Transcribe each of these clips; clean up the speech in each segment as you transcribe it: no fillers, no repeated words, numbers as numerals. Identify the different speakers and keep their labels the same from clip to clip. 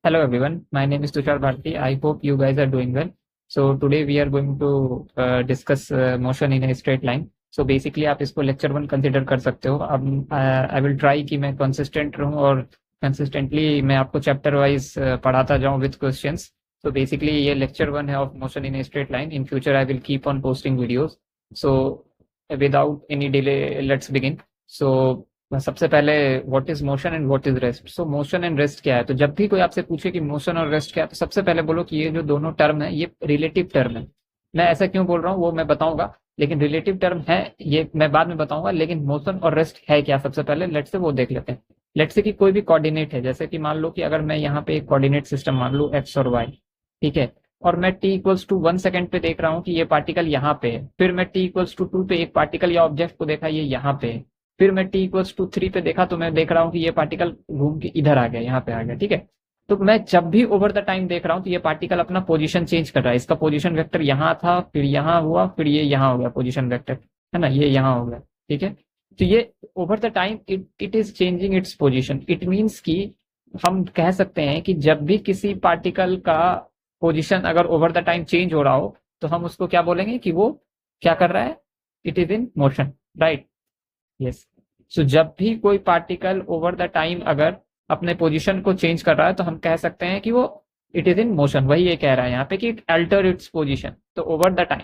Speaker 1: Hello everyone, my name is Tushar Bharti. I hope you guys are doing well. So today we are going to discuss motion in a straight line. So basically आप इसको lecture 1 consider कर सकते हो. अब I will try कि मैं consistent रहूं और कंसिस्टेंटली मैं आपको चैप्टर वाइज पढ़ाता जाऊं विद क्वेश्चंस. So basically ये लेक्चर 1 है of motion in a straight line. In future I will keep on posting videos. So without any delay let's begin. So सबसे पहले what is motion and what is rest. So motion and rest क्या है, तो जब भी कोई आपसे पूछे कि मोशन और रेस्ट क्या है, तो सबसे पहले बोलो कि ये जो दोनों टर्म है ये रिलेटिव टर्म है. मैं ऐसा क्यों बोल रहा हूँ वो मैं बताऊंगा, लेकिन रिलेटिव टर्म है ये मैं बाद में बताऊंगा. लेकिन मोशन और रेस्ट है क्या, सबसे पहले लेट्स से वो देख लेते हैं. लेट्स से कि कोई भी कोऑर्डिनेट है, जैसे कि मान लो कि अगर मैं यहाँ पे एक कोऑर्डिनेट सिस्टम मान लूँ एक्स और वाई, ठीक है, और मैं t इक्वल्स टू 1 सेकेंड पे देख रहा हूँ कि ये पार्टिकल यहाँ पे है. फिर मैं t इक्वल्स टू 2 पे एक पार्टिकल या ऑब्जेक्ट को देखा ये यहाँ पे है. फिर मैं t इक्वल्स टू 3 पे देखा तो मैं देख रहा हूँ कि ये पार्टिकल घूम के इधर आ गया, यहाँ पे आ गया. ठीक है, तो मैं जब भी ओवर द टाइम देख रहा हूँ तो ये पार्टिकल अपना पोजीशन चेंज कर रहा है. इसका पोजीशन वेक्टर यहाँ था, फिर यहाँ हुआ, फिर ये यहाँ हो गया पोजीशन वेक्टर, है ना, ये यहाँ हो गया. ठीक है, तो ये over the time it is changing its position. It means कि हम कह सकते हैं कि जब भी किसी पार्टिकल का पोजीशन अगर ओवर द टाइम चेंज हो रहा हो तो हम उसको क्या बोलेंगे कि वो क्या कर रहा है, it is in motion. Right, yes. So जब भी कोई पार्टिकल ओवर द टाइम अगर अपने पोजीशन को चेंज कर रहा है तो हम कह सकते हैं कि वो इट इज इन मोशन. वही ये कह रहा है यहाँ पे कि इट अल्टर इट्स पोजीशन, तो ओवर द टाइम.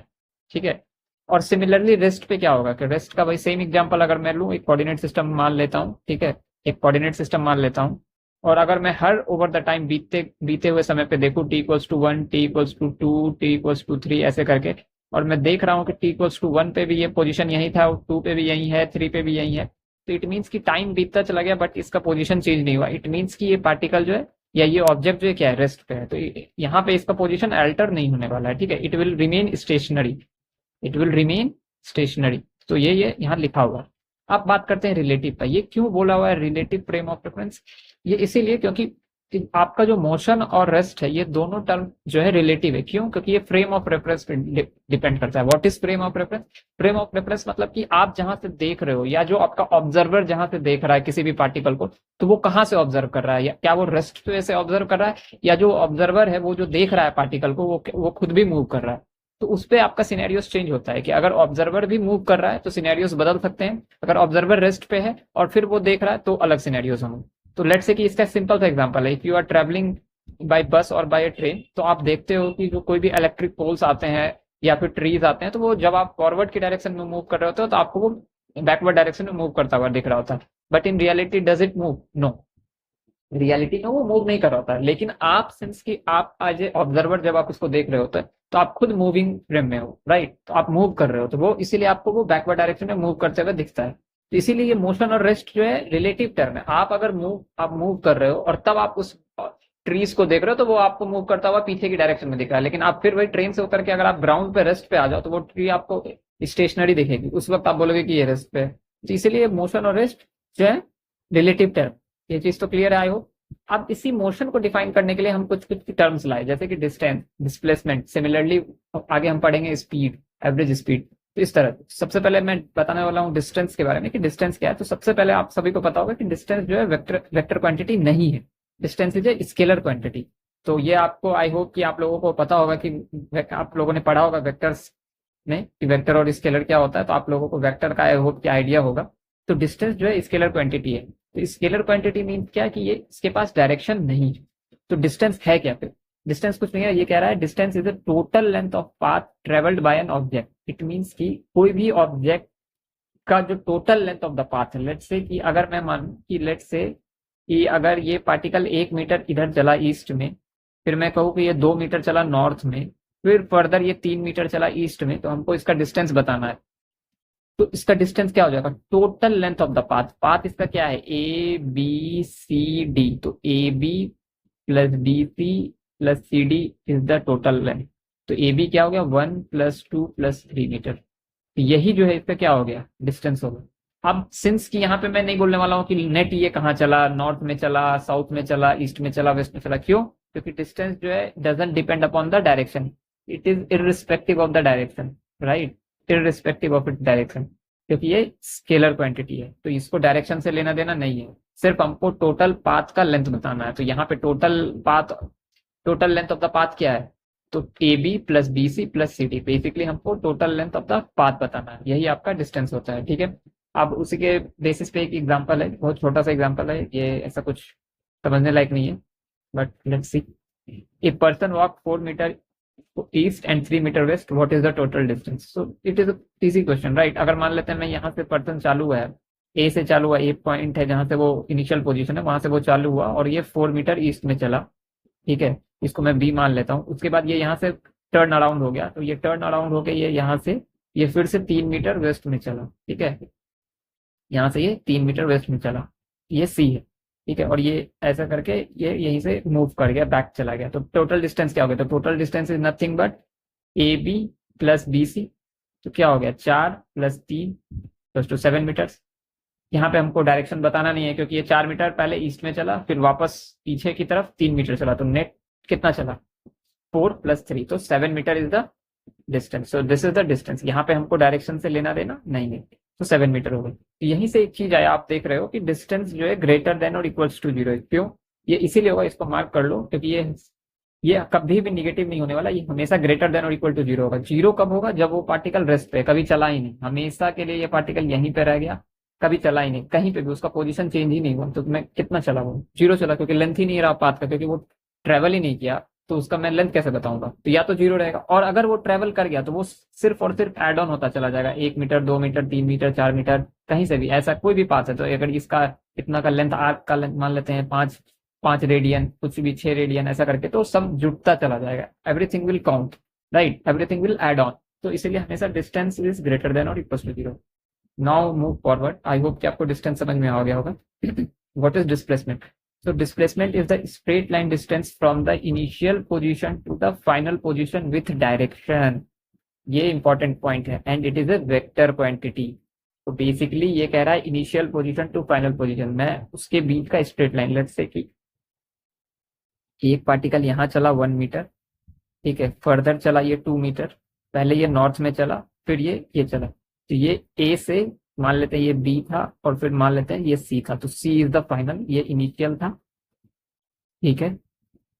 Speaker 1: ठीक है, और सिमिलरली रेस्ट पे क्या होगा कि रेस्ट का भाई सेम एग्जांपल अगर मैं लूँ, एक कोऑर्डिनेट सिस्टम मान लेता हूँ. ठीक है, एक कोऑर्डिनेट सिस्टम मान लेता हूँ, और अगर मैं हर ओवर द टाइम बीते बीते हुए समय पे देखूँ t equals to 1, t equals to 2, t equals to 3 ऐसे करके, और मैं देख रहा हूँ कि t इक्वल्स टू 1 पे भी ये पोजीशन यही था, 2 पे भी यही है, 3 पे भी यही है, तो इट मीन्स कि टाइम बीतता चला गया बट इसका पोजीशन चेंज नहीं हुआ. इट मीन्स कि ये पार्टिकल जो है या ये ऑब्जेक्ट जो है क्या है, रेस्ट पे है. तो यहाँ पे इसका पोजीशन अल्टर नहीं होने वाला है. ठीक है, it will remain stationery, it will remain stationery. तो ये यहाँ लिखा हुआ है. अब बात करते हैं रिलेटिव का. ये क्यों बोला हुआ है रिलेटिव फ्रेम ऑफ रेफरेंस, ये इसीलिए क्योंकि कि आपका जो मोशन और रेस्ट है ये दोनों टर्म जो है रिलेटिव है. क्यों, क्योंकि ये फ्रेम ऑफ रेफरेंस पे डिपेंड करता है. What is frame of reference. Frame of reference मतलब कि आप जहां से देख रहे हो या जो आपका ऑब्जर्वर जहां से देख रहा है किसी भी पार्टिकल को, तो वो कहाँ से ऑब्जर्व कर रहा है, या क्या वो रेस्ट पे से ऑब्जर्व कर रहा है, या जो ऑब्जर्वर है वो जो देख रहा है पार्टिकल को वो खुद भी मूव कर रहा है. तो उस पर आपका सिनेरियोस चेंज होता है कि अगर ऑब्जर्वर भी मूव कर रहा है तो सिनेरियोस बदल सकते हैं. अगर ऑब्जर्वर रेस्ट पे है और फिर वो देख रहा है तो अलग सिनेरियोस होंगे. तो लेट्स से कि इसका सिंपल सा एग्जांपल है, if you are travelling by bus और बाय ट्रेन, तो आप देखते हो कि जो कोई भी इलेक्ट्रिक पोल्स आते हैं या फिर ट्रीज आते हैं, तो वो जब आप फॉरवर्ड की डायरेक्शन में मूव कर रहे होते हो तो आपको वो बैकवर्ड डायरेक्शन में मूव करता हुआ दिख रहा होता है. But in reality does it move, no. Reality में वो मूव नहीं कर रहा होता है. लेकिन आप सिंस कि आप एज ए ऑब्जर्वर जब आप उसको देख रहे होते हैं तो आप खुद मूविंग फ्रेम में हो. राइट, तो आप मूव कर रहे हो, तो वो इसीलिए आपको वो बैकवर्ड डायरेक्शन में मूव करते हुए दिखता है. तो इसीलिए ये मोशन और रेस्ट जो है रिलेटिव टर्म है. आप अगर आप मूव कर रहे हो और तब आप उस ट्रीज को देख रहे हो तो वो आपको मूव करता हुआ पीछे की डायरेक्शन में दिख रहा है. लेकिन आप फिर वही ट्रेन से उतर के अगर आप ग्राउंड पे रेस्ट पे आ जाओ तो वो ट्री आपको स्टेशनरी दिखेगी. उस वक्त आप बोलोगे कि ये रेस्ट पे है. तो इसीलिए मोशन और रेस्ट जो है रिलेटिव टर्म. ये चीज तो क्लियर है आई होप. अब इसी मोशन को डिफाइन करने के लिए हम कुछ कुछ टर्म्स लाए, जैसे कि डिस्टेंस, डिस्प्लेसमेंट, सिमिलरली आगे हम पढ़ेंगे स्पीड, एवरेज स्पीड. तो इस तरह सबसे पहले मैं बताने वाला हूँ डिस्टेंस के बारे में कि डिस्टेंस क्या है. तो सबसे पहले आप सभी को पता होगा कि डिस्टेंस जो है वेक्टर क्वांटिटी नहीं है. Distance is a scalar quantity. तो ये आपको आई होप कि आप लोगों को पता होगा कि आप लोगों ने पढ़ा होगा वेक्टर्स में कि वेक्टर और स्केलर क्या होता है. तो आप लोगों को वेक्टर का आई होप कि आइडिया होगा. तो डिस्टेंस जो है स्केलर क्वांटिटी है. तो स्केलर क्वांटिटी मीन क्या कि ये इसके पास डायरेक्शन नहीं है. तो डिस्टेंस है क्या, फिर डिस्टेंस कुछ नहीं है. ये कह रहा है distance is the total length of path travelled by an object. It means कि कोई भी ऑब्जेक्ट का जो total length of the path है. लेट्स से कि अगर मैं मानूं कि लेट्स से कि अगर ये पार्टिकल 1 मीटर इधर चला ईस्ट में, फिर मैं कहूँ कि ये 2 मीटर चला नॉर्थ में, फिर फर्दर ये 3 मीटर चला ईस्ट में, तो हमको इसका डिस्टेंस बताना है. तो इसका डिस्टेंस क्या हो जाएगा, total length of the path. Path इसका क्या है, ए बी सी डी. तो A B plus D C plus C D is the total length. तो ए बी क्या हो गया, 1 + 2 + 3 मीटर. तो यही जो है इसका क्या हो गया, डिस्टेंस होगा. अब सिंस कि यहाँ पे मैं नहीं बोलने वाला हूँ कि नेट ये कहाँ चला, नॉर्थ में चला, साउथ में चला, ईस्ट में चला, वेस्ट में चला. क्यों, क्योंकि डिस्टेंस जो है doesn't depend upon the direction. It is irrespective of the direction. Right, irrespective of its direction. क्योंकि ये स्केलर क्वांटिटी है, तो इसको डायरेक्शन से लेना देना नहीं है, सिर्फ हमको टोटल पाथ का लेंथ बताना है। तो यहाँ पे total length of the path क्या है, तो A B plus B C plus C D, basically हमको total length of the path बताना है, यही आपका डिस्टेंस होता है। ठीक है, अब उसी के बेसिस पे एक एग्जांपल है, बहुत छोटा सा एग्जांपल है ये, ऐसा कुछ समझने लायक नहीं है, but let's see. A person walk 4 metre east and 3 metre west, what is the total distance? So it is easy question, right? अगर मान लेते हैं मैं यहाँ से पर्सन चालू हुआ है, ए से चालू हुआ, ए पॉइंट है जहां से वो इनिशियल पोजीशन है, वहां से वो चालू हुआ और ये 4 मीटर ईस्ट में चला। ठीक है, इसको मैं बी मान लेता हूँ। उसके बाद ये यहाँ से टर्न अराउंड हो गया, तो ये टर्न अराउंड होके ये यहाँ से ये फिर से 3 मीटर वेस्ट में चला। ठीक है, यहाँ से ये 3 मीटर वेस्ट में चला, ये सी है। ठीक है, और ये ऐसा करके ये यहीं से मूव कर गया, बैक चला गया। तो टोटल डिस्टेंस क्या हो गया? तो total distance is nothing but A B plus B C. तो क्या हो गया, 4 + 3 = 7 मीटर्स। यहाँ पे हमको डायरेक्शन बताना नहीं है, क्योंकि ये 4 मीटर पहले ईस्ट में चला, फिर वापस पीछे की तरफ 3 मीटर चला, तो नेट कितना चला, 4 + 3, तो 7 metre is the distance. So this is the distance. यहाँ पे हमको डायरेक्शन से लेना देना नहीं है, तो 7 मीटर हो गई। तो यहीं से एक चीज आया, आप देख रहे हो कि डिस्टेंस जो है ग्रेटर देन और इक्वल्स टू 0 है। क्यों? ये इसीलिए होगा, इसको मार्क कर लो, क्योंकि ये कभी भी निगेटिव नहीं होने वाला, ये हमेशा ग्रेटर देन और इक्वल टू 0 होगा। 0 कब होगा? जब वो पार्टिकल रेस्ट पे, कभी चला ही नहीं, हमेशा के लिए ये पार्टिकल यहीं पे रह गया, कभी चला ही नहीं, कहीं पे भी उसका पोजीशन चेंज ही नहीं हुआ। तो मैं कितना चला, वो 0 चला, क्योंकि लेंथ ही नहीं रहा पाथ का, क्योंकि वो ट्रेवल ही नहीं किया, तो उसका मैं लेंथ कैसे बताऊंगा? तो या तो 0 रहेगा, और अगर वो ट्रेवल कर गया तो वो सिर्फ और सिर्फ एड ऑन होता चला जाएगा, 1 मीटर, 2 मीटर, 3 मीटर, 4 मीटर, कहीं से भी ऐसा कोई भी पाथ है। तो अगर इसका इतना का लेंथ, आर्क का लेंथ मान लेते हैं 5 रेडियन, कुछ भी 6 रेडियन, ऐसा करके, तो सब जुड़ता चला जाएगा, everything will count, right, everything will add on. तो इसीलिए हमेशा डिस्टेंस इज ग्रेटर देन और equal to 0। Now move forward. I hope कि आपको डिस्टेंस समझ में आ गया होगा। What is displacement? So displacement is the straight line distance from the initial position to the final position with direction. ये important point है, and it is a vector quantity. तो बेसिकली ये कह रहा है initial position to final position में उसके बीच का स्ट्रेट लाइन। लेट्स से कि एक पार्टिकल यहाँ चला 1 मीटर, ठीक है, फर्दर चला ये 2 मीटर, पहले ये नॉर्थ में चला, फिर ये चला, तो ये ए से मान लेते हैं ये बी था, और फिर मान लेते हैं ये सी था। तो सी इज द फाइनल, ये इनिशियल था, ठीक है,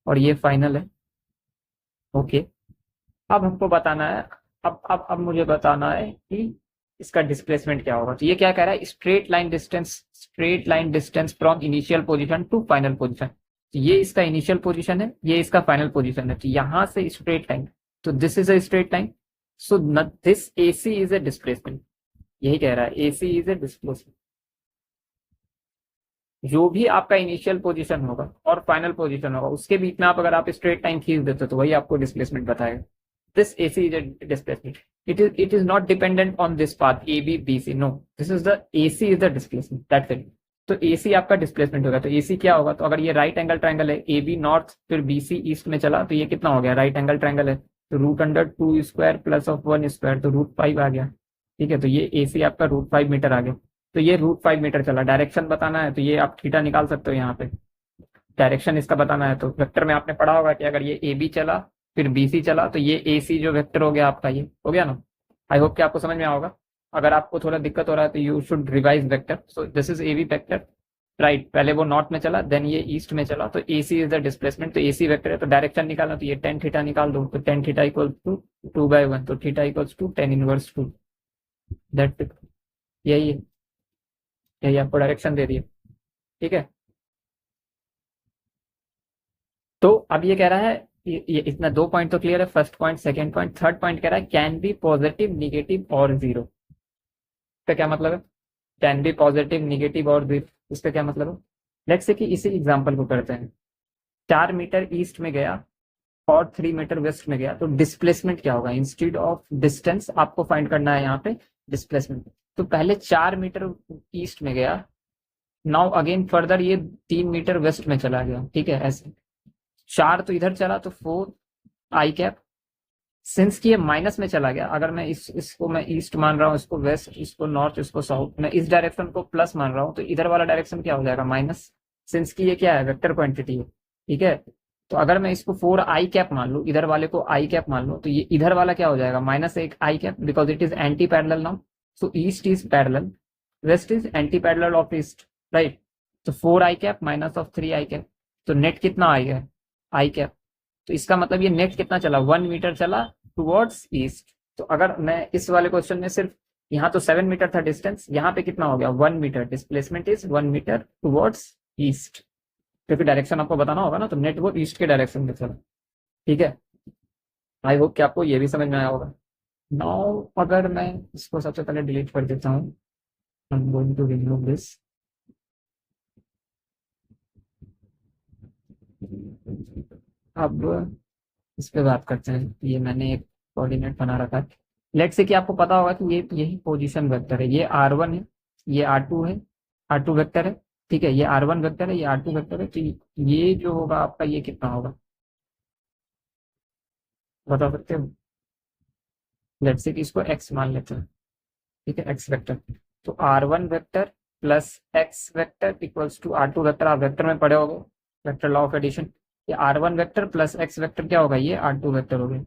Speaker 1: और ये फाइनल है। ओके, अब हमको बताना है, अब मुझे बताना है कि इसका डिस्प्लेसमेंट क्या होगा। तो ये क्या कह रहा है, straight line distance from initial position to final position. तो ये इसका इनिशियल पोजीशन है, ये इसका फाइनल पोजीशन है, तो यहां से स्ट्रेट लाइन, तो this is a straight line, so this A C is a displacement. यही कह रहा है, ए सी इज ए डिस्प्लेसमेंट। जो भी आपका इनिशियल पोजीशन होगा और फाइनल पोजीशन होगा, उसके बीच में अगर आप स्ट्रेट लाइन खींच देते हो, तो वही आपको डिस्प्लेसमेंट बताएगा। This AC is a displacement. It is not dependent on this path AB BC. No, this is the AC is the displacement. That's it. तो AC आपका डिस्प्लेसमेंट होगा। तो AC क्या होगा? तो अगर ये राइट एंगल ट्रायंगल है, AB नॉर्थ फिर BC ईस्ट में चला, तो ये कितना हो गया, राइट एंगल ट्रायंगल है, तो √2² प्लस ऑफ 1² तो √5 आ गया। ठीक है, तो ये AC आपका √5 मीटर आ गया। तो ये √5 मीटर चला। डायरेक्शन बताना है, तो ये आप थीटा निकाल सकते हो यहाँ पे, डायरेक्शन इसका बताना है। तो वेक्टर में आपने पढ़ा होगा कि अगर ये AB चला फिर BC चला, तो ये AC जो वेक्टर हो गया आपका, ये हो गया ना। आई होप कि आपको समझ में आओगा। अगर आपको थोड़ा दिक्कत हो रहा है तो you should revise vector. So this is AB vector, right, पहले वो नॉर्थ में चला, देन ये ईस्ट में चला, तो AC इज द डिस्प्लेसमेंट। तो AC वेक्टर है, तो डायरेक्शन निकालना, तो ये tan थीटा निकाल दो, तो tan थीटा इक्वल टू 2/1, तो theta equals to tan inverse 2। That यही है, यही आपको डायरेक्शन दे दिए। ठीक है, तो अब ये कह रहा है, ये इतना 2 पॉइंट तो क्लियर है, first point, second point. Third point कह रहा है कैन बी पॉजिटिव, निगेटिव और 0। इसका क्या मतलब है? कैन बी पॉजिटिव, निगेटिव और 0, इसका क्या मतलब है? लेट्स से कि इसी एग्जांपल को करते हैं। 4 मीटर ईस्ट में गया और 3 मीटर वेस्ट में गया, तो डिस्प्लेसमेंट क्या होगा? इंस्टेड ऑफ डिस्टेंस आपको फाइंड करना है यहाँ पे डिस्प्लेसमेंट। तो पहले 4 मीटर ईस्ट में गया, नाउ अगेन फर्दर ये 3 मीटर वेस्ट में चला गया। ठीक है, ऐसे 4 तो इधर चला, तो 4 सिंस कि ये माइनस में चला गया, अगर मैं इसको मैं ईस्ट मान रहा हूँ, इसको वेस्ट, इसको नॉर्थ, इसको साउथ, मैं इस डायरेक्शन को प्लस मान रहा हूँ, तो इधर वाला डायरेक्शन क्या हो जाएगा? माइनस, सिंस कि ये क्या है, वेक्टर क्वांटिटी है। ठीक है, तो अगर मैं इसको 4 मान लूँ, इधर वाले को I कैप मान लूँ, तो ये इधर वाला क्या हो जाएगा? -1 I cap, because it is anti parallel now. So east is parallel, west is anti parallel of east, right. तो 4 I cap minus of 3 I cap, तो नेट कितना आएगा आई कैप। तो इसका मतलब ये नेट कितना चला, 1 मीटर चला टुवर्ड्स ईस्ट। तो अगर मैं इस वाले क्वेश्चन में सिर्फ, यहाँ तो 7 मीटर था डिस्टेंस, यहाँ पे कितना हो गया 1 metre, displacement is 1 metre towards east, क्योंकि डायरेक्शन आपको बताना होगा ना, तो नेट वो ईस्ट के डायरेक्शन में चला। ठीक है, आई होप कि आपको ये भी समझ में आया होगा। नाउ अगर मैं इसको सबसे पहले डिलीट कर देता हूँ, I am going to remove this. अब इस पे बात करते हैं। ये मैंने एक कोऑर्डिनेट बना रखा है, लेट से कि आपको पता होगा कि ये यही पोजीशन वेक्टर है, ये r1 है, ये r2 है, r2 वेक्टर है, ठीक है, ये r1 वेक्टर है, ये r2 वेक्टर है। तो ये जो होगा आपका, ये कितना होगा बता सकते हो। लेट से कि इसको x मान लेते हैं, ठीक है, x वेक्टर। तो r1 vector plus x vector equals to r2 vector, आप वेक्टर में पढ़े होगे, वेक्टर लॉ ऑफ एडिशन। ये r1 vector plus x vector क्या होगा, ये r2 वेक्टर हो गया।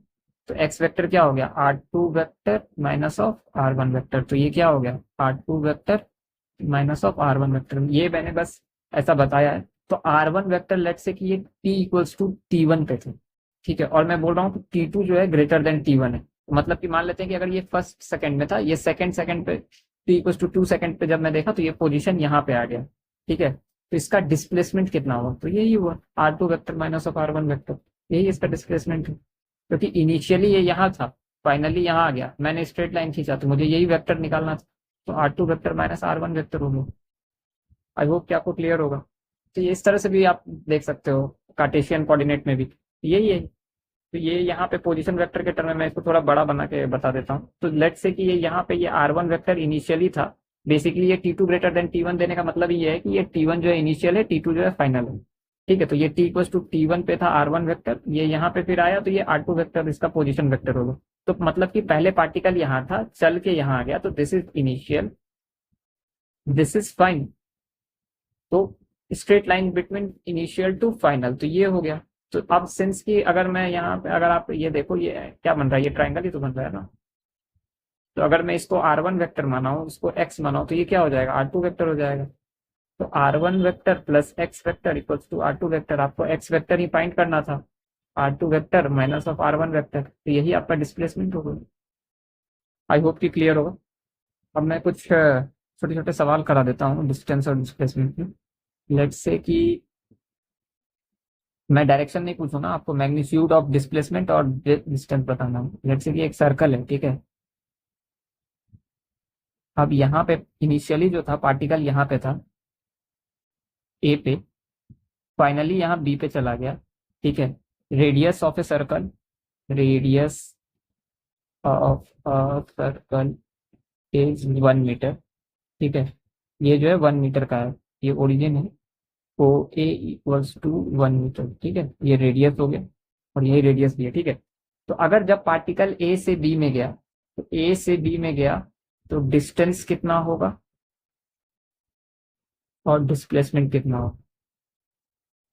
Speaker 1: तो x वेक्टर क्या हो गया, r2 vector minus of r1 vector. तो ये क्या हो गया, r2 vector minus of r1 vector. ये मैंने बस ऐसा बताया है। तो r1 वेक्टर लेट से कि ये t इक्वल्स टू t1 पे थे, ठीक है, और मैं बोल रहा हूँ कि t2 जो है ग्रेटर देन t1 है। तो मतलब कि मान लेते हैं कि अगर ये फर्स्ट सेकंड में था, ये सेकंड पे t इक्वल्स टू 2 सेकंड पे जब मैं देखा, तो ये पोजीशन यहाँ पे आ गया, ठीक है। तो इसका डिस्प्लेसमेंट कितना हुआ, तो यही हुआ r2 vector minus of r1 vector, यही इसका डिस्प्लेसमेंट है। क्योंकि इनिशियली ये यहाँ था, फाइनली यहाँ आ गया, मैंने स्ट्रेट लाइन खींचा, तो मुझे यही वेक्टर निकालना था। तो r2 vector minus r1 vector हो गया। आई होप कि आपको क्लियर होगा। तो ये इस तरह से भी आप देख सकते हो, कार्टेशियन कोऑर्डिनेट में भी यही है। तो ये यहाँ पे पोजीशन वेक्टर के टर्म में मैं इसको थोड़ा बड़ा बना के बता देता हूँ। तो लेट्स से कि ये यहाँ पे ये r1 वेक्टर इनिशियली था, बेसिकली ये t2 ग्रेटर देन t1 देने का मतलब ये है कि ये t1 जो है इनिशियल है, t2 जो है फाइनल है, ठीक है। तो ये t इक्वल्स टू t1 पे था r1 वेक्टर, ये यहाँ पे फिर आया, तो ये r2 वेक्टर इसका पोजीशन वेक्टर होगा। तो मतलब कि पहले पार्टिकल यहाँ था, चल के यहाँ आ गया, तो this is initial, this is final. तो straight line between initial to final, तो ये हो गया। तो अब सिंस की अगर मैं यहाँ पे, अगर आप ये देखो, ये क्या बन रहा है, ये ट्राइंगल ही तो बन रहा है ना। तो अगर मैं इसको r1 वेक्टर माना हूँ, इसको x माना हूँ, तो ये क्या हो जाएगा, r2 वेक्टर हो जाएगा। तो r1 vector plus x vector equals to r2 vector, आपको x वेक्टर ही फाइंड करना था, r2 vector minus of r1 vector, तो यही आपका डिस्प्लेसमेंट होगा। आई होप कि क्लियर होगा। अब मैं कुछ छोटे छोटे सवाल करा देता हूँ डिस्टेंस और डिस्प्लेसमेंट में। लेट्स से कि मैं डायरेक्शन नहीं पूछूंगा, आपको मैग्नीट्यूड ऑफ डिस्प्लेसमेंट और डिस्टेंस बताना है। लेट्स से कि एक सर्कल है, ठीक है। अब यहाँ पे इनिशियली जो था पार्टिकल यहाँ पे था ए पे, फाइनली यहाँ बी पे चला गया, ठीक है। Radius of a circle, radius of a circle is 1 metre, ठीक है। ये जो है 1 मीटर का है, ये ओरिजिन है, ओ ए इक्वल्स टू 1 मीटर, ठीक है। ये रेडियस हो गया और यही रेडियस भी है, ठीक है। तो अगर जब पार्टिकल ए से बी में गया, तो ए से बी में गया, तो डिस्टेंस कितना होगा और डिस्प्लेसमेंट कितना होगा।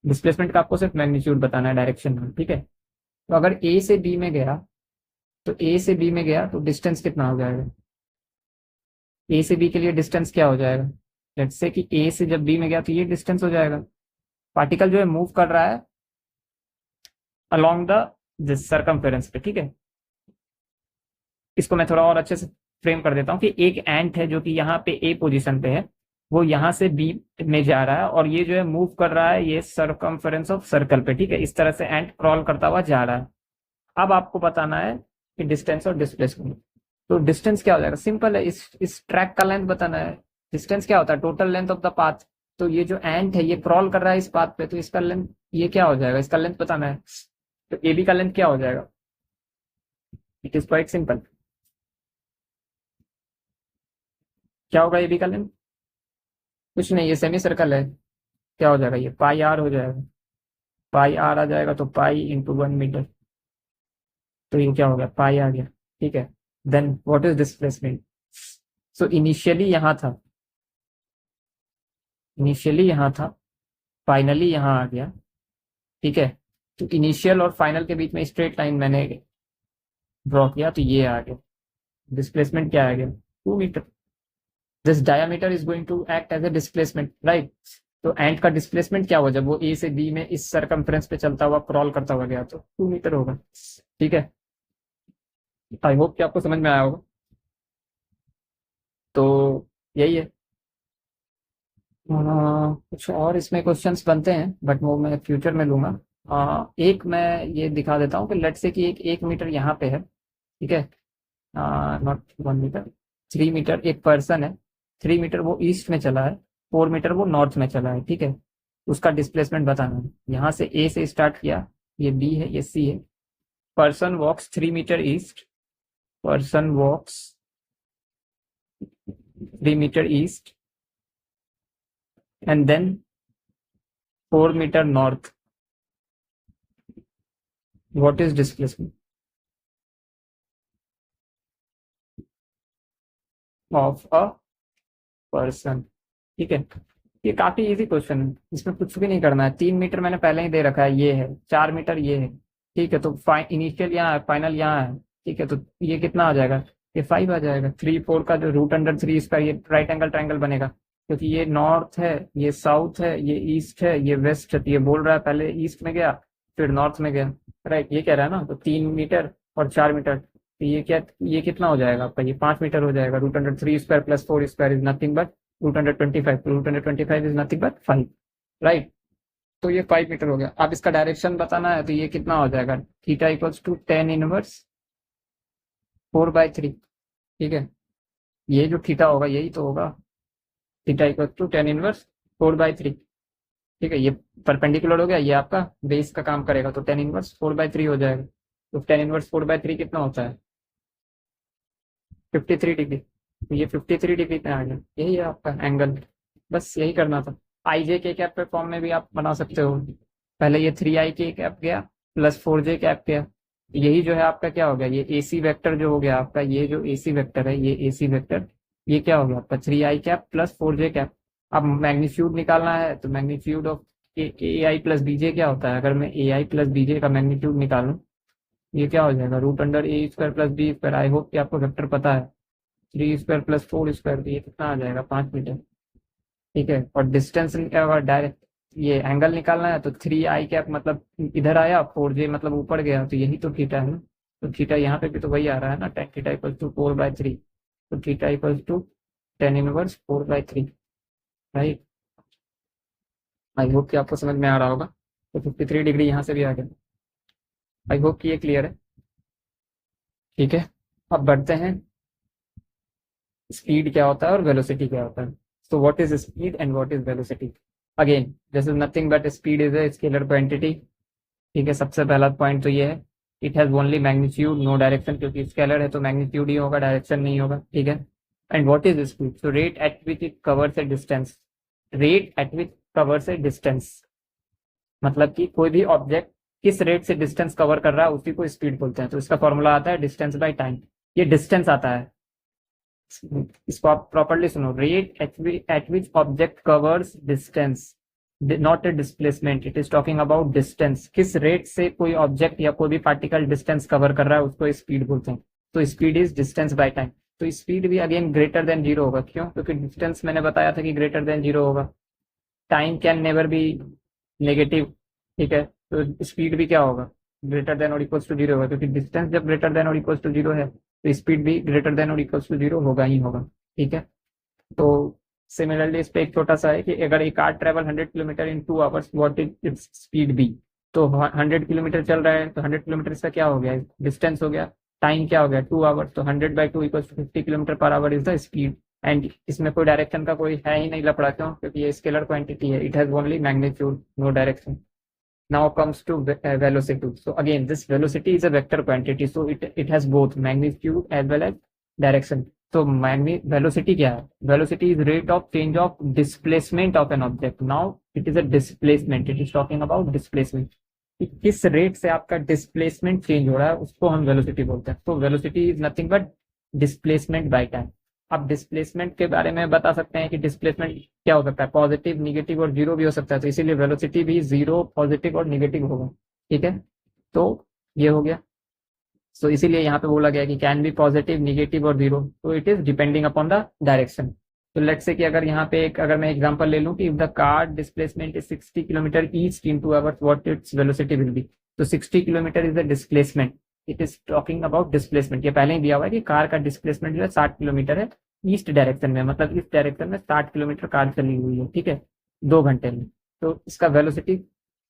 Speaker 1: डिस्प्लेसमेंट का आपको सिर्फ मैग्नीट्यूड बताना है, डायरेक्शन में, ठीक है। तो अगर ए से बी में गया, तो ए से बी में गया तो डिस्टेंस कितना हो जाएगा, ए से बी के लिए डिस्टेंस क्या हो जाएगा। लेट्स से कि ए से जब बी में गया, तो ये डिस्टेंस हो जाएगा। पार्टिकल जो है मूव कर रहा है अलोंग द सर्कमफेरेंस पे, ठीक है। इसको मैं थोड़ा और अच्छे से फ्रेम कर देता हूँ कि एक एंट है जो कि यहाँ पे ए पोजीशन पे है, वो यहाँ से बी में जा रहा है, और ये जो है मूव कर रहा है ये सर्कमफेरेंस ऑफ सर्कल पे, ठीक है। इस तरह से एंट क्रॉल करता हुआ जा रहा है। अब आपको बताना है कि डिस्टेंस और डिस्प्लेसमेंट। तो डिस्टेंस क्या हो जाएगा, सिंपल है, इस ट्रैक का लेंथ बताना है। डिस्टेंस क्या होता है, total length of the path. तो ये जो एंट है ये क्रॉल कर रहा है इस पाथ पे, तो इसका लेंथ ये क्या हो जाएगा, इसका लेंथ बताना है। तो ए बी का लेंथ क्या हो जाएगा, इट इज क्वाइट सिंपल। क्या होगा ए बी का लेंथ, कुछ नहीं, ये सेमी सर्कल है, क्या हो जाएगा, ये पाई आर हो जाएगा। पाई आर आ जाएगा, तो पाई इंटू 1 मीटर, तो ये क्या हो गया, पाई आ गया, ठीक है। Then what is displacement. So initially यहाँ था, इनिशियली यहाँ था, फाइनली यहाँ आ गया, ठीक है। तो इनिशियल और फाइनल के बीच में स्ट्रेट लाइन मैंने ड्रॉ किया, तो ये आ गया। डिस्प्लेसमेंट क्या आ गया, 2 metre. This diameter is going to act as a displacement, right. तो एंट का डिस्प्लेसमेंट क्या हुआ जब वो ए से बी में इस सरकमफ्रेंस पे चलता हुआ क्रॉल करता हुआ गया, तो 2 मीटर होगा. ठीक है. आई होप कि आपको समझ में आया होगा. तो यही है. कुछ और इसमें क्वेश्चंस बनते हैं बट वो मैं फ्यूचर में लूंगा. एक मैं ये दिखा देता हूँ कि लेट से कि एक मीटर यहाँ पे है. ठीक है. Not 1 metre. 3 मीटर एक पर्सन है. 3 मीटर वो ईस्ट में चला है. 4 मीटर वो नॉर्थ में चला है. ठीक है. उसका डिस्प्लेसमेंट बताना है. यहाँ से ए से स्टार्ट किया, ये बी है, ये सी है. Person walks 3 metre east. Person walks 3 metre east and then 4 meter north. What is displacement of a person? ठीक है. ये काफी इजी क्वेश्चन है, इसमें कुछ भी नहीं करना है. 3 मीटर मैंने पहले ही दे रखा है, ये है. 4 मीटर ये है. ठीक है. तो इनिशियल यहाँ है, फाइनल यहाँ है. ठीक है. तो ये कितना आ जाएगा, ये 5 आ जाएगा. 3 4 का जो √3 इसका ये राइट एंगल ट्राइंगल बनेगा, क्योंकि ये नॉर्थ है, ये साउथ है, ये ईस्ट है, ये वेस्ट है. तो ये बोल रहा है पहले ईस्ट में गया फिर नॉर्थ में गया, राइट. ये कह रहा है ना. तो 3 मीटर और 4 मीटर, तो ये क्या, ये कितना हो जाएगा आपका, ये 5 मीटर हो जाएगा. √3² + 4² is nothing but √25. √25 is nothing but 5, right. तो ये 5 मीटर हो गया. अब इसका डायरेक्शन बताना है, तो ये कितना हो जाएगा, theta equals to tan inverse 4/3. ठीक है. ये जो थीटा होगा यही तो होगा, theta equals to tan inverse 4/3. ठीक है. ये परपेंडिकुलर हो गया, ये आपका बेस का काम करेगा, तो tan इनवर्स 4/3 हो जाएगा. तो tan इनवर्स 4/3 कितना होता है, 53 डिग्री. तो ये 53 डिग्री पे आ गया. यही है आपका एंगल. बस यही करना था. IJ के फॉर्म में भी आप बना सकते हो. पहले ये 3I गया प्लस 4J गया. यही जो है आपका क्या हो गया, ये AC वेक्टर जो हो गया आपका, ये जो AC वेक्टर है, ये AC वेक्टर, ये क्या हो गया आपका 3I प्लस 4J. अब मैग्नीट्यूड निकालना है, तो magnitude of AI plus BJ क्या होता है. अगर मैं AI प्लस BJ का मैग्नीट्यूड निकालूं, ये क्या हो जाएगा, √A² + B². आई होप कि आपको वेक्टर पता है. 3² + 4², ये कितना आ जाएगा, 5 मीटर. ठीक है. और डिस्टेंस अगर डायरेक्ट ये एंगल निकालना है, तो 3I मतलब इधर आया, 4J मतलब ऊपर गया, तो यही तो थीटा है. तो थीटा यहाँ पे भी तो वही आ रहा है ना, tan थीटा इक्वल टू 4/3. तो theta equal to tan inverse 4/3, right. I hope कि आपको समझ में आ रहा होगा. तो 53 डिग्री यहाँ से भी आ गया. आई होप कि ये क्लियर है. ठीक है. अब बढ़ते हैं, स्पीड क्या होता है और वेलोसिटी क्या होता है. So what is speed and what is velocity. Again this is nothing but speed is a scalar quantity. ठीक है. सबसे पहला पॉइंट तो ये है, it has only magnitude no direction, क्योंकि स्केलर है तो मैग्नीट्यूड ही होगा, डायरेक्शन नहीं होगा. ठीक है. And what is speed, so rate at which it covers A distance. Rate at which covers A distance, मतलब कि कोई भी ऑब्जेक्ट किस रेट से डिस्टेंस कवर कर रहा है उसी को स्पीड बोलते हैं. तो इसका फॉर्मूला आता है डिस्टेंस बाय टाइम. ये डिस्टेंस आता है. इसको आप प्रॉपरली सुनो. Rate at which object covers distance, not a displacement. It is talking about distance. किस रेट से कोई ऑब्जेक्ट या कोई भी पार्टिकल डिस्टेंस कवर कर रहा है उसको स्पीड बोलते हैं. तो speed is distance by time. तो स्पीड भी अगेन ग्रेटर देन 0 होगा. क्यों, क्योंकि डिस्टेंस मैंने बताया था कि ग्रेटर देन 0 होगा. Time can never be negative. ठीक है. तो स्पीड भी क्या होगा, ग्रेटर देन और इक्वल्स टू 0 होगा, क्योंकि डिस्टेंस जब ग्रेटर देन और इक्वल्स टू 0 है तो स्पीड भी ग्रेटर देन और इक्वल्स टू 0 होगा ही होगा. ठीक है. तो सिमिलरली इस पे एक छोटा सा है कि अगर एक car travel 100 kilometre in 2 hours, what is its speed B. तो 100 किलोमीटर चल रहा है, तो 100 किलोमीटर इसका क्या हो गया, डिस्टेंस हो गया. टाइम क्या हो गया, 2 आवर्स. तो 100/2 equals to 50 km/h is the speed. And इसमें कोई डायरेक्शन का कोई है ही नहीं लफड़ा. क्यों, क्योंकि ये स्केलर क्वांटिटी है. It has only magnitude no direction. Now comes to velocity. So again, this velocity is a vector quantity. So it has both magnitude as well as direction. So velocity क्या है, velocity is rate of change of displacement of an object. Now it is a displacement. It is talking about displacement. कि किस rate से आपका displacement change हो रहा है उसको हम वेलोसिटी बोलते हैं. तो velocity is nothing but displacement by time. आप डिस्प्लेसमेंट के बारे में बता सकते हैं कि डिस्प्लेसमेंट क्या हो सकता है, पॉजिटिव, निगेटिव और 0 भी हो सकता है. तो इसीलिए वेलोसिटी भी 0, पॉजिटिव और निगेटिव होगा. ठीक है. तो ये हो गया. सो इसीलिए यहाँ पे बोला गया कि कैन बी पॉजिटिव, निगेटिव और जीरो, तो it is depending upon the direction. तो लेट्स से कि अगर यहाँ पे एक अगर मैं एग्जांपल ले लूँ कि if the car displacement is 60 kilometre east into hours, what its velocity will be. तो 60 kilometre is the displacement, it is talking about displacement. ये पहले ही दिया हुआ है कि कार का डिस्प्लेसमेंट जो है 60 किलोमीटर है ईस्ट डायरेक्शन में, मतलब इस डायरेक्शन में 60 किलोमीटर कार चली हुई है, ठीक है, 2 घंटे में। तो इसका वेलोसिटी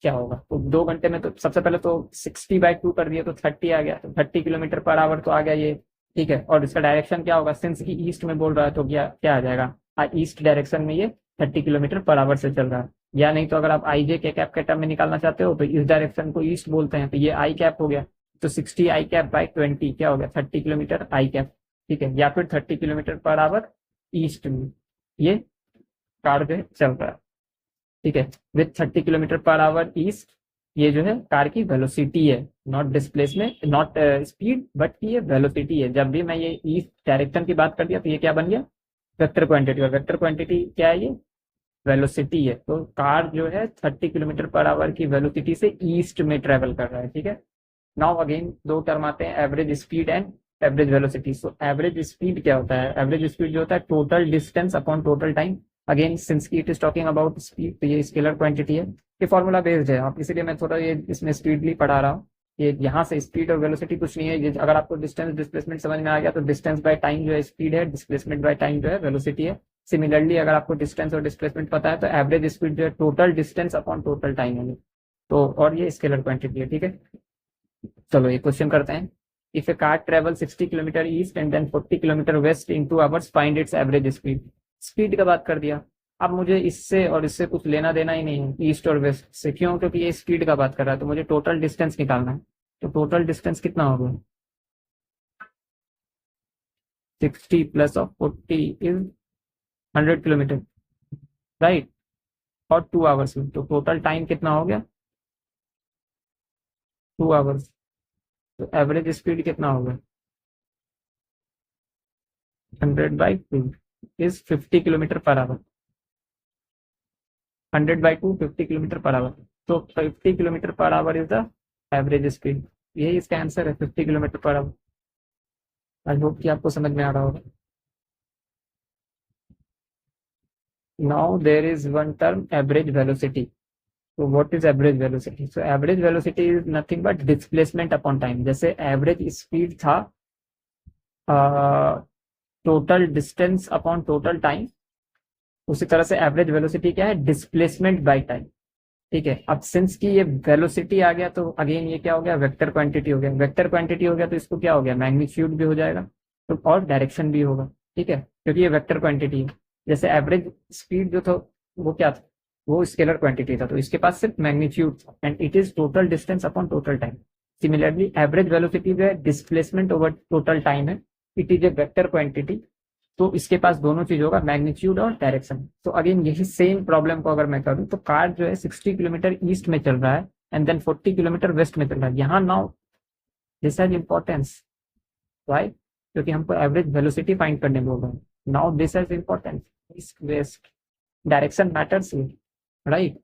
Speaker 1: क्या होगा? तो 2 घंटे में तो सबसे पहले तो 60/2 कर दिया तो 30 आ गया, तो 30 किलोमीटर पर आवर तो आ गया ये, ठीक है। और इसका डायरेक्शन क्या होगा? सिंस की ईस्ट में बोल रहा है तो क्या क्या आ जाएगा? ईस्ट डायरेक्शन में ये 30 किलोमीटर पर आवर से चल रहा है। या नहीं तो अगर आप आई जे के कैप के टर्म में निकालना चाहते हो तो इस डायरेक्शन को ईस्ट बोलते हैं, तो ये आई कैप हो गया। तो 60 आई कैप बाई 20 क्या हो गया? 30 किलोमीटर आई कैप, ठीक है। या फिर 30 किलोमीटर पर आवर ईस्ट में ये कार जो है चल रहा है, ठीक है, with 30 kilometre per our east. ये जो है कार की वेलोसिटी है, not displacement, not speed, but ये वेलोसिटी है। जब भी मैं ये ईस्ट डायरेक्शन की बात कर दिया तो ये क्या बन गया? Vector quantity. और वेक्टर क्वांटिटी क्या है? ये वेलोसिटी है। तो कार जो है 30 किलोमीटर पर आवर की वेलोसिटी से ईस्ट में ट्रेवल कर रहा है, ठीक है। नाउ अगेन दो टर्म आते हैं, average speed and average velocity. So average speed क्या होता है? एवरेज स्पीड जो होता है total distance upon total time. Again since की it is talking about speed, तो ये स्केलर क्वांटिटी है, ये फॉर्मूला बेस्ड है आप, इसीलिए मैं थोड़ा ये इसमें स्पीडली पढ़ा रहा हूँ। ये यहाँ से स्पीड और वेलोसिटी कुछ नहीं है, ये अगर आपको डिस्टेंस डिस्प्लेसमेंट समझ में आ गया तो डिस्टेंस बाय टाइम जो है स्पीड है, डिस्प्लेसमेंट बाय टाइम जो है वेलोसिटी है। सिमिलरली अगर आपको डिस्टेंस और डिस्प्लेसमेंट पता है तो एवरेज स्पीड जो है total distance upon total time है। तो और ये स्केलर क्वांटिटी है, ठीक है। चलो एक क्वेश्चन करते हैं। If a car travel 60 kilometre east and then 40 kilometre west in 2 hours, find its average speed. Speed का बात कर दिया। अब मुझे इससे और इससे कुछ लेना देना ही नहीं है, ईस्ट और वेस्ट से। क्यों? क्योंकि ये स्पीड का बात कर रहा है, तो मुझे टोटल डिस्टेंस निकालना है। तो टोटल डिस्टेंस कितना होगा? 60 plus of 40 is 100 kilometre, right. और 2 आवर्स में, तो टोटल टाइम कितना हो गया? 2 आवर्स। तो एवरेज स्पीड कितना होगा? 100/2 is 50 kilometre per our. 100/2 50 kilometre per our. तो 50 kilometre per our is the average speed. यही इसका आंसर है, 50 किलोमीटर पर आवर। आई होप कि आपको समझ में आ रहा होगा। Now there is one term average velocity. तो what is average velocity? So average velocity is nothing but displacement upon time. जैसे एवरेज स्पीड था total distance upon total time, उसी तरह से एवरेज वेलोसिटी क्या है? डिस्प्लेसमेंट बाय टाइम, ठीक है। अब सिंस की ये वेलोसिटी आ गया तो अगेन ये क्या हो गया? वेक्टर क्वांटिटी हो गया। वेक्टर क्वांटिटी हो गया तो इसको क्या हो गया? मैग्नीट्यूड भी हो जाएगा, तो और डायरेक्शन भी होगा, ठीक है, क्योंकि ये वेक्टर क्वांटिटी है। जैसे एवरेज स्पीड जो था वो क्या था? वो स्केलर क्वांटिटी था, तो इसके पास सिर्फ मैग्नीट्यूड था, and it is total distance upon total time. Similarly average velocity जो है डिस्प्लेसमेंट ओवर टोटल टाइम है, it is a vector quantity. तो इसके पास दोनों चीज होगा, मैग्नीट्यूड और डायरेक्शन। तो अगेन यही सेम प्रॉब्लम को अगर मैं करूँ तो कार जो है 60 किलोमीटर ईस्ट में चल रहा है एंड देन 40 किलोमीटर वेस्ट में चल रहा है। यहाँ now this has importance, why? क्योंकि हमको एवरेज वेलोसिटी फाइंड करने बोल रहे हैं। Now this has importance, east west direction matters, right.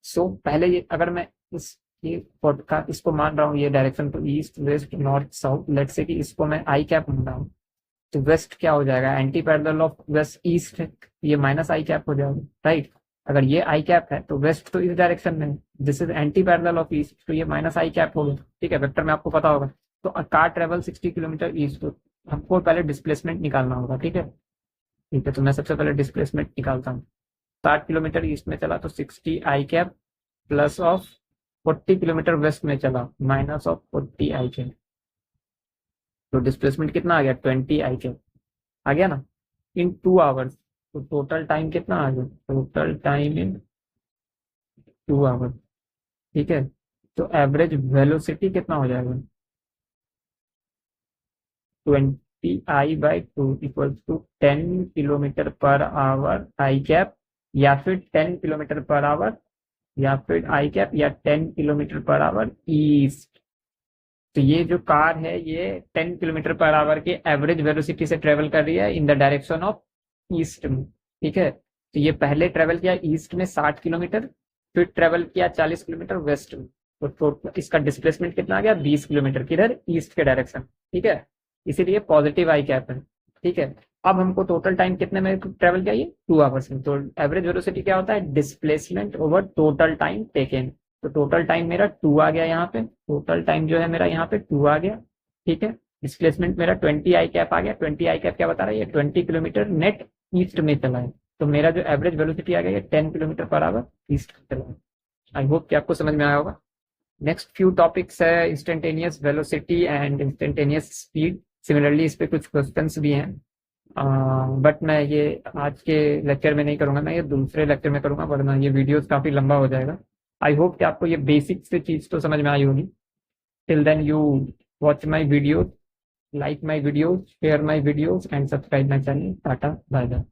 Speaker 1: So पहले ये अगर मैं इस ये का इसको मान रहा हूँ, ये डायरेक्शन तो east west north south, let's say कि इसको मैं आई कैप मान रहा हूँ, तो वेस्ट क्या हो जाएगा? Anti parallel of west east है, ये माइनस आई कैप हो जाएगा, राइट। अगर ये आई कैप है तो वेस्ट तो इस डायरेक्शन में है, this is anti parallel of east, तो ये माइनस आई कैप होगा, ठीक है। वेक्टर में आपको पता होगा। तो कार ट्रेवल 60 किलोमीटर ईस्ट, तो हमको पहले डिस्प्लेसमेंट निकालना होगा, ठीक है। ठीक है, तो मैं सबसे पहले डिस्प्लेसमेंट निकालता हूँ। 60 किलोमीटर ईस्ट में चला तो 60 i cap plus of 40 kilometre west में चला माइनस ऑफ 40 आई कैप। तो डिस्प्लेसमेंट कितना आ गया? 20 आई कैप आ गया ना, इन 2 आवर्स। तो टोटल टाइम कितना आ गया? टोटल टाइम इन 2 आवर्स, ठीक है। तो एवरेज वेलोसिटी कितना हो जाएगा? 20I/2 equal to 10 kilometre per hour I cap, या फिर 10 किलोमीटर पर आवर, या फिर आई कैप, या 10 किलोमीटर पर आवर ईस्ट। तो ये जो कार है ये 10 किलोमीटर पर आवर के एवरेज वेलोसिटी से ट्रेवल कर रही है in the direction of east में, ठीक है। तो ये पहले ट्रेवल किया ईस्ट में 60 किलोमीटर, फिर ट्रेवल किया 40 किलोमीटर वेस्ट में। तो इसका डिस्प्लेसमेंट कितना आ गया 20 किलोमीटर, किधर, ईस्ट के डायरेक्शन, ठीक है, इसीलिए पॉजिटिव आई कैप है, ठीक है। अब हमको टोटल टाइम कितने में ट्रेवल किया, ये 2 आवर्स में। तो एवरेज वेलोसिटी क्या होता है, displacement over total time taken. तो टोटल टाइम मेरा 2 आ गया यहाँ पे, टोटल टाइम जो है मेरा यहाँ पे 2 आ गया, ठीक है। डिस्प्लेसमेंट मेरा 20 आई कैप आ गया। 20 आई कैप क्या बता रहा है, ये 20 किलोमीटर नेट ईस्ट में चला है। तो मेरा जो एवरेज वेलोसिटी आ गया ये 10 किलोमीटर पर आवर ईस्ट में चला है। आई होप कि आपको समझ में आया होगा। नेक्स्ट फ्यू टॉपिक्स है instantaneous velocity and instantaneous speed. Similarly इस पे कुछ क्वेश्चंस भी हैं, बट मैं ये आज के लेक्चर में नहीं करूंगा, मैं ये दूसरे लेक्चर में करूंगा, वरना ये वीडियोस काफी लंबा हो जाएगा। आई होप कि आपको ये बेसिक से चीज तो समझ में आई होगी। Till then you watch my video, like my videos, share my videos and subscribe my channel. Tata, bye bye.